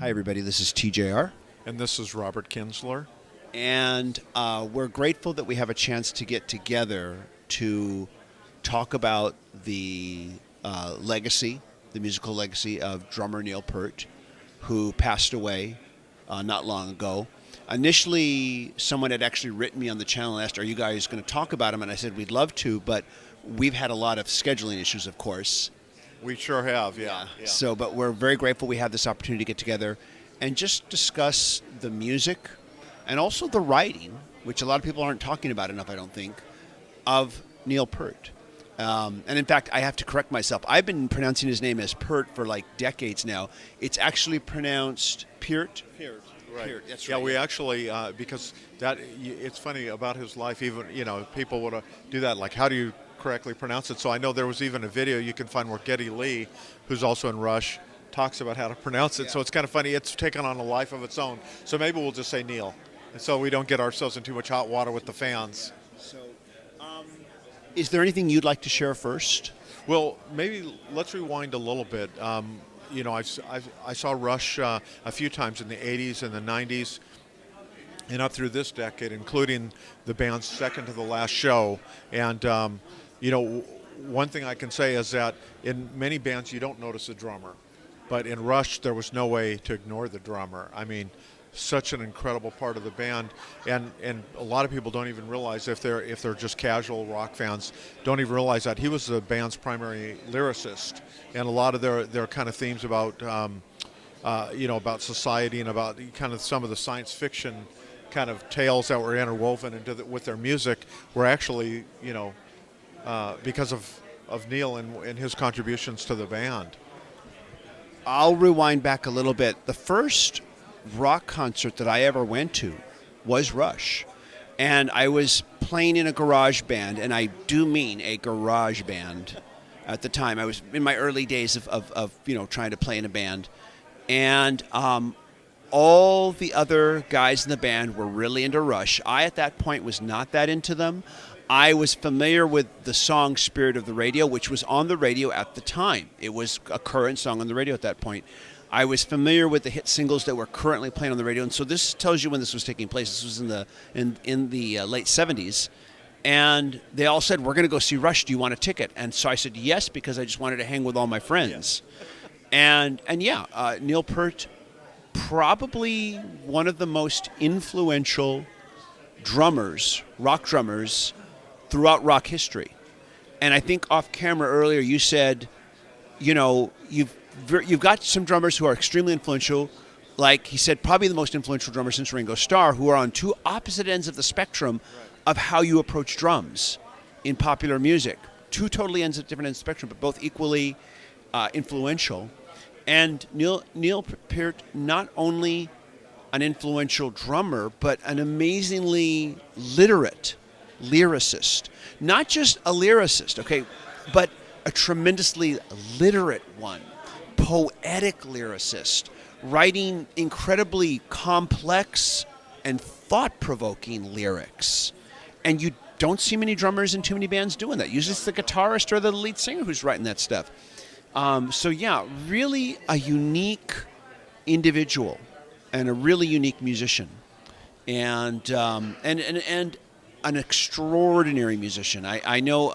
Hi, everybody. This is TJR, And this is Robert Kinsler. and we're grateful that we have a chance to get together to talk about the legacy, the musical legacy of drummer Neil Peart, who passed away not long ago. Initially, someone had actually written me on the channel and asked, "Are you guys going to talk about him?" And I said, "We'd love to, but we've had a lot of scheduling issues, of course." We sure have, yeah. So, but we're very grateful we have this opportunity to get together and just discuss the music and also the writing, which a lot of people aren't talking about enough, I don't think, of Neil Peart. And in fact, I have to correct myself. I've been pronouncing his name as Peart for like decades now. It's actually pronounced Peart. Right. Peart, that's Yeah, right. we actually, because it's funny about his life, even, people would do that, like, how do you correctly pronounce it? So I know there was even a video you can find where Geddy Lee, who's also in Rush, talks about how to pronounce it. Yeah. So it's kind of funny. It's taken on a life of its own. So maybe we'll just say Neil, and so we don't get ourselves in too much hot water with the fans. So, is there anything you'd like to share first? Well, maybe let's rewind a little bit. I saw Rush a few times in the 80s and the 90s and up through this decade, including the band's second to the last show. And, one thing I can say is that in many bands you don't notice a drummer. But in Rush, there was no way to ignore the drummer. I mean, such an incredible part of the band, and a lot of people don't even realize, if they're just casual rock fans, don't even realize that he was the band's primary lyricist, and a lot of their kind of themes about about society and about kind of some of the science fiction kind of tales that were interwoven with their music were actually because of Neil and his contributions to the band. I'll rewind back a little bit. The first rock concert that I ever went to was Rush. And I was playing in a garage band, and I do mean a garage band at the time. I was in my early days of trying to play in a band. And all the other guys in the band were really into Rush. I, at that point, was not that into them. I was familiar with the song Spirit of the Radio, which was on the radio at the time. It was a current song on the radio at that point. I was familiar with the hit singles that were currently playing on the radio, and so this tells you when this was taking place. This was in the late 70s, and they all said, "We're going to go see Rush. Do you want a ticket?" And so I said yes, because I just wanted to hang with all my friends. Yeah. And Neil Peart, probably one of the most influential drummers, rock drummers, throughout rock history. And I think off camera earlier you said, you've got some drummers who are extremely influential, like he said, probably the most influential drummer since Ringo Starr, who are on two opposite ends of the spectrum of how you approach drums in popular music. Two totally different ends of the spectrum, but both equally influential. And Neil Peart, not only an influential drummer, but an amazingly literate lyricist. Not just a lyricist, okay, but a tremendously literate one. Poetic lyricist, writing incredibly complex and thought-provoking lyrics. And you don't see many drummers in too many bands doing that. Usually it's the guitarist or the lead singer who's writing that stuff. Really a unique individual and a really unique musician, and an extraordinary musician. I know,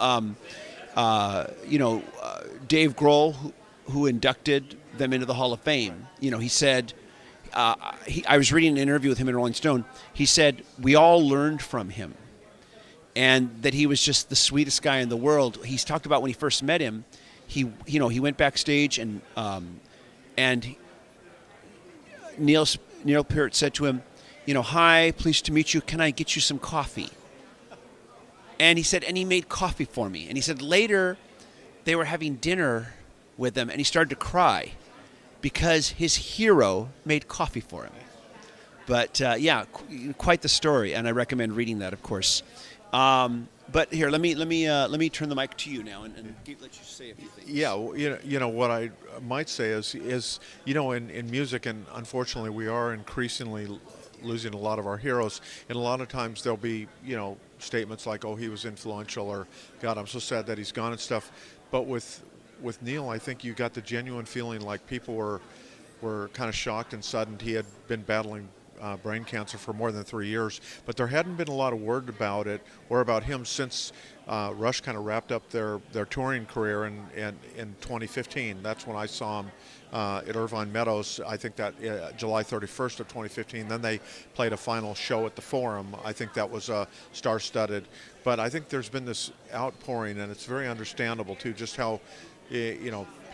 Dave Grohl, who inducted them into the Hall of Fame. He said, I was reading an interview with him in Rolling Stone. He said we all learned from him, and that he was just the sweetest guy in the world. He's talked about when he first met him. He went backstage and Neil Peart said to him, "Hi, pleased to meet you. Can I get you some coffee?" And he said, and he made coffee for me. And he said later they were having dinner with him, and he started to cry because his hero made coffee for him. But quite the story, and I recommend reading that, of course. But here, let me turn the mic to you now and let you say a few things. Yeah, what I might say is in music, and unfortunately we are increasingly losing a lot of our heroes, and a lot of times there'll be statements like, "Oh, he was influential," or "God, I'm so sad that he's gone," and stuff. But with Neil, I think you got the genuine feeling like people were were kind of shocked and saddened. He had been battling brain cancer for more than 3 years, but there hadn't been a lot of word about it or about him since Rush kind of wrapped up their touring career in 2015. That's when I saw him at Irvine Meadows. I think that July 31st of 2015. Then they played a final show at the Forum. I think that was star-studded. But I think there's been this outpouring, and it's very understandable too, just how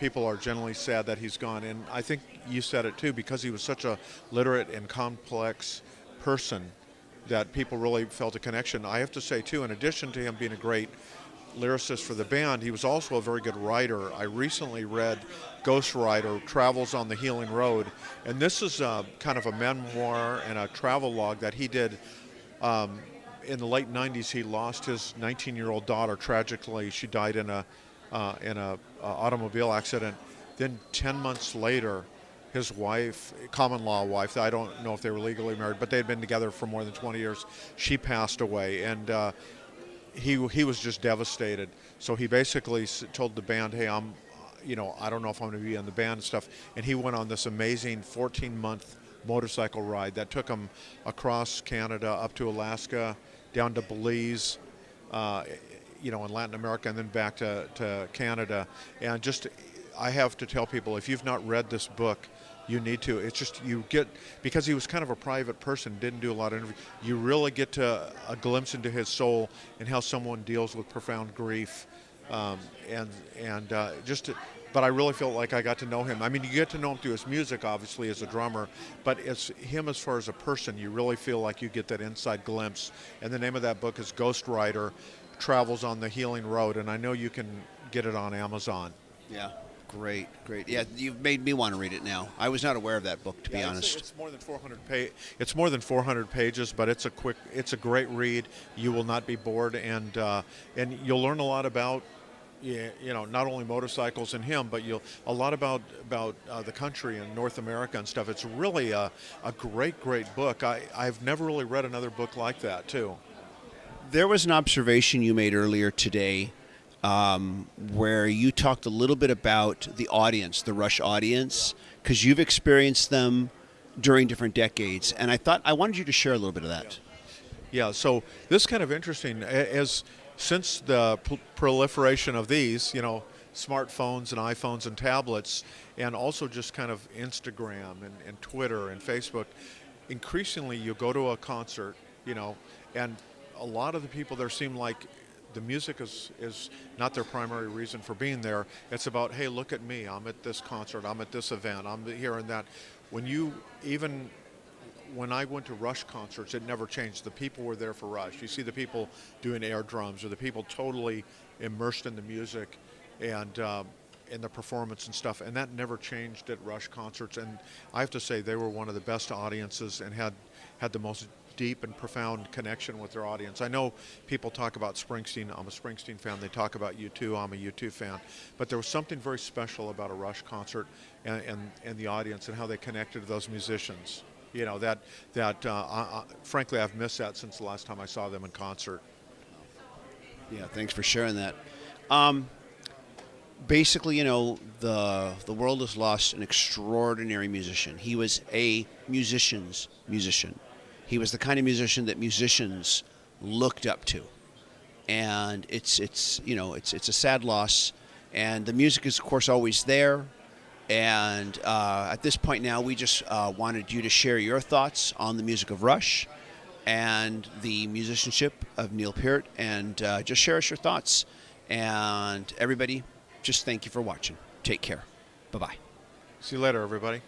people are generally sad that he's gone. And I think you said it too, because he was such a literate and complex person that people really felt a connection. I have to say too, in addition to him being a great lyricist for the band, he was also a very good writer. I recently read Ghost Rider, Travels on the Healing Road, and this is kind of a memoir and a travel log that he did. In the late 90s, he lost his 19-year-old daughter tragically. She died in a automobile accident. Then 10 months later, his wife, common law wife, I don't know if they were legally married, but they had been together for more than 20 years. She passed away, and he was just devastated. So he basically told the band, hey, I don't know if I'm going to be in the band and stuff. And he went on this amazing 14-month motorcycle ride that took him across Canada, up to Alaska, down to Belize, in Latin America, and then back to Canada. And just, I have to tell people, if you've not read this book, you need to. It's just, because he was kind of a private person, didn't do a lot of interviews, you really get a glimpse into his soul and how someone deals with profound grief. But I really felt like I got to know him. I mean, you get to know him through his music, obviously, as a drummer, but it's him as far as a person. You really feel like you get that inside glimpse. And the name of that book is Ghost Rider, Travels on the Healing Road, and I know you can get it on Amazon. Yeah, great. Yeah, you've made me want to read it now. I was not aware of that book, to be honest. It's more than 400 It's more than 400 pages, but it's a great read. You will not be bored, and you'll learn a lot about not only motorcycles and him, but a lot about the country and North America and stuff. It's really a great book. I've never really read another book like that too. There was an observation you made earlier today where you talked a little bit about the audience, the Rush audience, because you've experienced them during different decades, and I wanted you to share a little bit of that. Yeah, so this is kind of interesting. Since the proliferation of these, smartphones and iPhones and tablets, and also just kind of Instagram and Twitter and Facebook, increasingly you go to a concert, and a lot of the people there seem like the music is not their primary reason for being there. It's about, hey, look at me, I'm at this concert, I'm at this event, I'm here and that. When I went to Rush concerts, it never changed. The people were there for Rush. You see the people doing air drums, or the people totally immersed in the music and in the performance and stuff, and that never changed at Rush concerts. And I have to say, they were one of the best audiences and had the most deep and profound connection with their audience. I know people talk about Springsteen. I'm a Springsteen fan. They talk about U2. I'm a U2 fan. But there was something very special about a Rush concert and the audience and how they connected to those musicians. Frankly, I've missed that since the last time I saw them in concert. Yeah, thanks for sharing that. Basically, the world has lost an extraordinary musician. He was a musician's musician. He was the kind of musician that musicians looked up to, and it's a sad loss. And the music is, of course, always there. And at this point now, we just wanted you to share your thoughts on the music of Rush and the musicianship of Neil Peart, and just share us your thoughts. And everybody, just thank you for watching. Take care. Bye-bye. See you later, everybody.